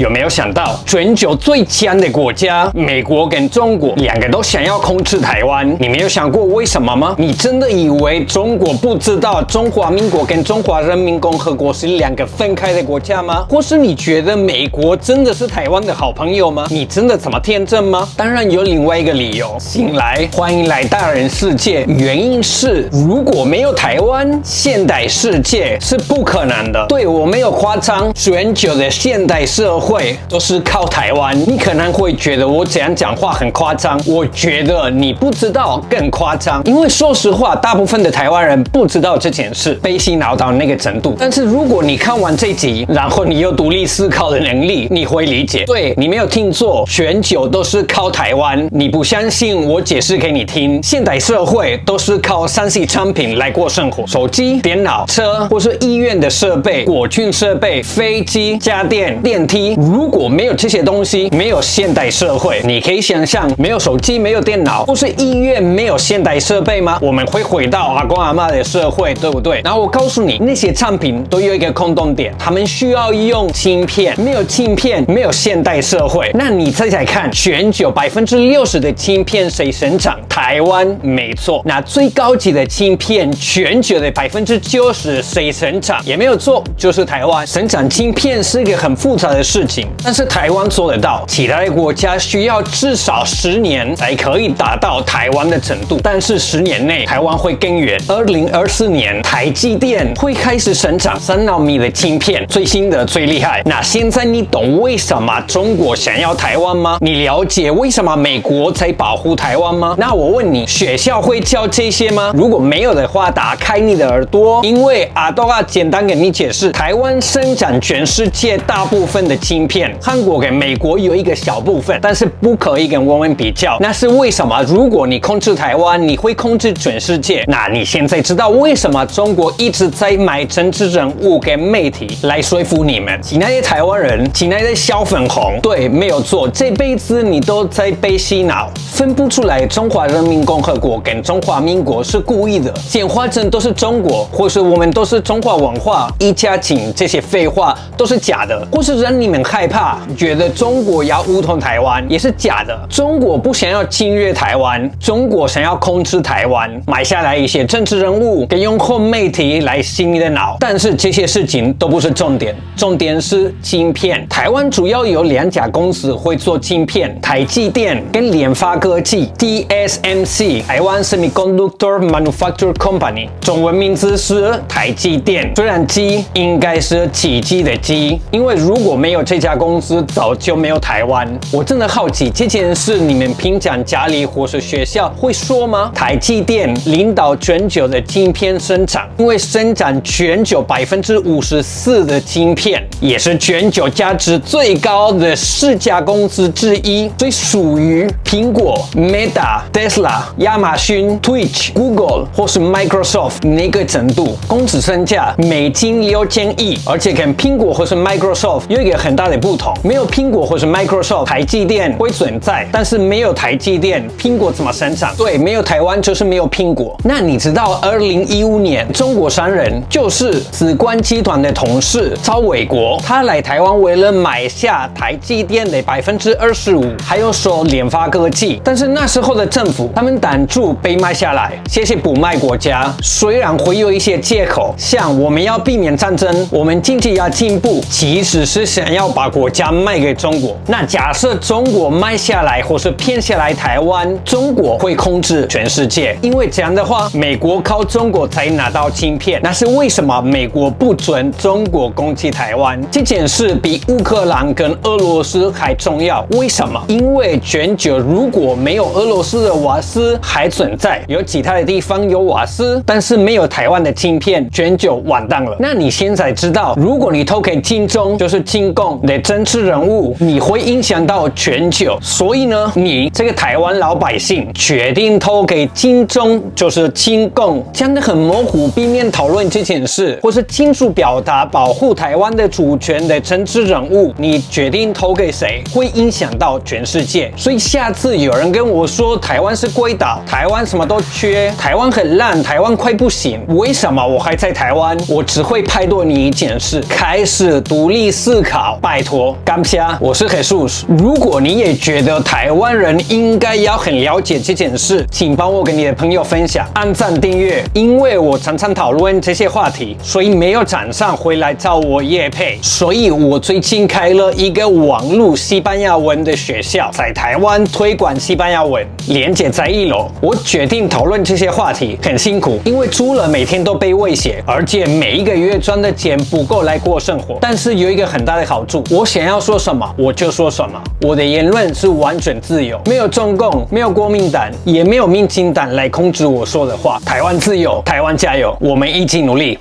有没有想到，全球最强的国家美国跟中国两个都想要控制台湾？你没有想过为什么吗？你真的以为中国不知道中华民国跟中华人民共和国是两个分开的国家吗？或是你觉得美国真的是台湾的好朋友吗？你真的这么天真吗？当然有另外一个理由。醒来，欢迎来大人世界。原因是如果没有台湾，现代世界是不可能的。对，我没有夸张，全球的现代社会都是靠台湾。你可能会觉得我这样讲话很夸张，我觉得你不知道更夸张。因为说实话，大部分的台湾人不知道这件事，被洗脑到那个程度。但是如果你看完这集，然后你有独立思考的能力，你会理解。对，你没有听错，全球都是靠台湾。你不相信，我解释给你听。现代社会都是靠3C 产品来过生活，手机、电脑、车，或是医院的设备、国军设备、飞机、家电、电梯。如果没有这些东西，没有现代社会。你可以想象，没有手机、没有电脑，或是医院没有现代设备吗？我们会回到阿公阿嬷的社会，对不对？然后我告诉你，那些产品都有一个空洞点，他们需要用芯片，没有芯片，没有现代社会。那你猜猜看，全球60%的芯片谁生产？台湾，没错。那最高级的芯片，全球的90%谁生产？也没有错，就是台湾。生产芯片是一个很复杂的事情，但是台湾做得到，其他的国家需要至少10年才可以达到台湾的程度。但是10年内，台湾会更远。2024年，台积电会开始生产3纳米的芯片，最新的、最厉害。那现在你懂为什么中国想要台湾吗？你了解为什么美国在保护台湾吗？那我问你，学校会教这些吗？如果没有的话，打开你的耳朵，因为阿多啊简单给你解释，台湾生产全世界大部分的芯片，韩国跟美国有一个小部分，但是不可以跟我们比较。那是为什么？如果你控制台湾，你会控制全世界。那你现在知道为什么中国一直在买政治人物跟媒体来说服你们？亲爱的台湾人，亲爱的小粉红，对，没有错，这辈子你都在被洗脑，分不出来中华人民共和国跟中华民国是故意的，简化成都是中国，或是我们都是中华文化一家亲，这些废话都是假的，或是让你们害怕，觉得中国要武统台湾也是假的。中国不想要侵略台湾，中国想要控制台湾，买下来一些政治人物，跟用后媒体来洗你的脑。但是这些事情都不是重点，重点是晶片。台湾主要有2家公司会做晶片，台积电跟联发科技 TSMC 台湾 Semiconductor Manufacturing Company， 中文名字是台积电。虽然鸡应该是奇迹的鸡，因为如果没有这家公司，早就没有台湾。我真的好奇这件事，你们平常家里或是学校会说吗？台积电领导全球的晶片生产，因为生产全球54%的晶片，也是全球价值最高的4家公司之一，所以属于苹果、Meta、Tesla、亚马逊、Twitch、Google 或是 Microsoft 那个程度。公司身价美金6000亿，而且跟苹果或是 Microsoft 有一个很大的不同，没有苹果或是 Microsoft， 台积电会存在，但是没有台积电，苹果怎么生产？对，没有台湾就是没有苹果。那你知道2015年中国商人就是紫光集团的同事曹伟国，他来台湾为了买下台积电的25%，还有说联发科技，但是那时候的政府他们挡住被卖下来，谢谢不卖国家。虽然会有一些借口，像我们要避免战争，我们经济要进步，其实是想要把国家卖给中国。那假设中国卖下来或是骗下来台湾，中国会控制全世界，因为这样的话，美国靠中国才拿到芯片。那是为什么美国不准中国攻击台湾？这件事比乌克兰跟俄罗斯还重要。为什么？因为全球如果没有俄罗斯的瓦斯还存在，有其他的地方有瓦斯，但是没有台湾的芯片，全球完蛋了。那你现在知道，如果你投给金钟，就是亲共的政治人物，你会影响到全球。所以呢，你这个台湾老百姓决定投给金钟，就是亲共，讲得很模糊，避免讨论这件事，或是清楚表达保护台湾的主权的政治人物，你决定投给谁，会影响到全世界。所以下次有人跟我说台湾是龟岛，台湾什么都缺，台湾很烂，台湾快不行，为什么我还在台湾？我只会拍多你一件事，开始独立思考，拜托，感谢，我是 Jesus。如果你也觉得台湾人应该要很了解这件事，请帮我跟你的朋友分享、按赞、订阅。因为我常常讨论这些话题，所以没有厂商回来找我业配，所以我最近开了一个网络西班牙文的学校，在台湾推广西班牙文，连接在1楼。我决定讨论这些话题，很辛苦，因为除了每天都被威胁，而且每一个月赚的钱不够来过生活。但是有一个很大的好处，我想要说什么我就说什么，我的言论是完全自由，没有中共，没有国民党，也没有民进党来控制我说的话。台湾自由，台湾加油，我们一起努力。